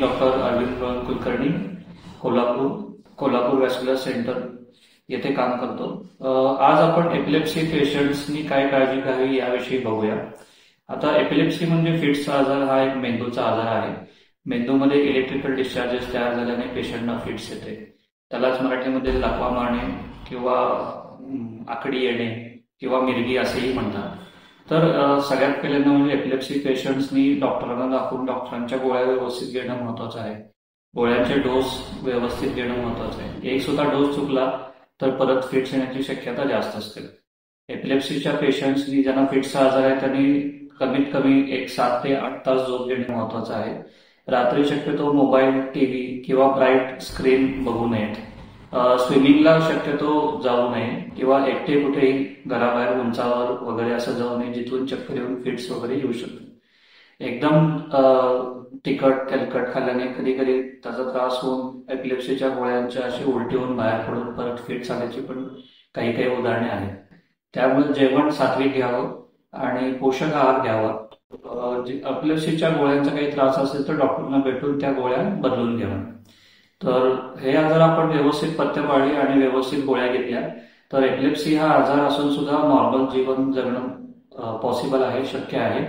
Doctor Arvind Kulkarni, Kolhapur vascular centre येथे काम करतो. आज आपण एपिलेप्सी पेशंट्सनी काय काळजी घ्यावी याविषयी बघूया. आता एपिलेप्सी म्हणजे फिट्सचा आजार हा एक मेंदूचा आजार आहे. मेंदूमध्ये इलेक्ट्रिकल डिस्चार्जेस तयार झाल्याने पेशंटना फिट्स येते. त्यालाच मराठीमध्ये लकवा मारणे किंवा आकडी येणे किंवा मिरगी असेही म्हणतात. तर सगळ्यात पहिल्यांदा म्हणजे एपिलेप्सी पेशंट्सनी डॉक्टरांना दाखवून डॉक्टरांच्या गोळ्या व्यवस्थित घेणं महत्वाचं आहे. गोळ्यांचे डोस व्यवस्थित घेणं महत्वाचं आहे. एक सुद्धा डोस चुकला तर परत फिट्स येण्याची शक्यता जास्त असते. एपिलेप्सीच्या पेशंट्सनी ज्यांना फिट्सचा आजार आहे त्यांनी कमीत कमी 7 ते 8 तास झोप घेणे महत्वाचं आहे. रात्री शक्यतो मोबाईल, टीव्ही किंवा ब्राईट स्क्रीन बघू नयेत. स्विमिंगला शक्यतो जाऊ नये किंवा एकटे कुठेही घराबाहेर उंचावर वगैरे असं जाऊ नये जिथून चक्कर येऊन फिट्स वगैरे येऊ शकतो. एकदम तिखट तेलकट खाल्ल्याने कधी कधी त्याचा त्रास होऊन एपिलेप्सीच्या गोळ्यांच्या अशी उलटी होऊन बाहेर पडून परत फिट्स आल्याची पण काही उदाहरणे आहेत. त्यामुळे जेवण सात्विक घ्यावं आणि पोषक आहार घ्यावा. एपिलेप्सीच्या गोळ्यांचा काही त्रास असेल तर डॉक्टरना भेटून त्या गोळ्या बदलून घ्याव्या. तर हे आजार आपण व्यवस्थित पथ्य पाळली आणि व्यवस्थित गोळ्या घेतल्या तर एपिलेप्सी हा आजार असून सुद्धा नॉर्मल जीवन जगणं पॉसिबल आहे, शक्य आहे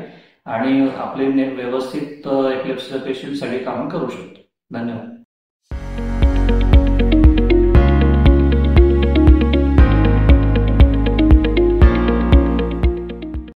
आणि आपले व्यवस्थित एपिलेप्सीचा पेशंट सगळी कामं करू शकतो. धन्यवाद.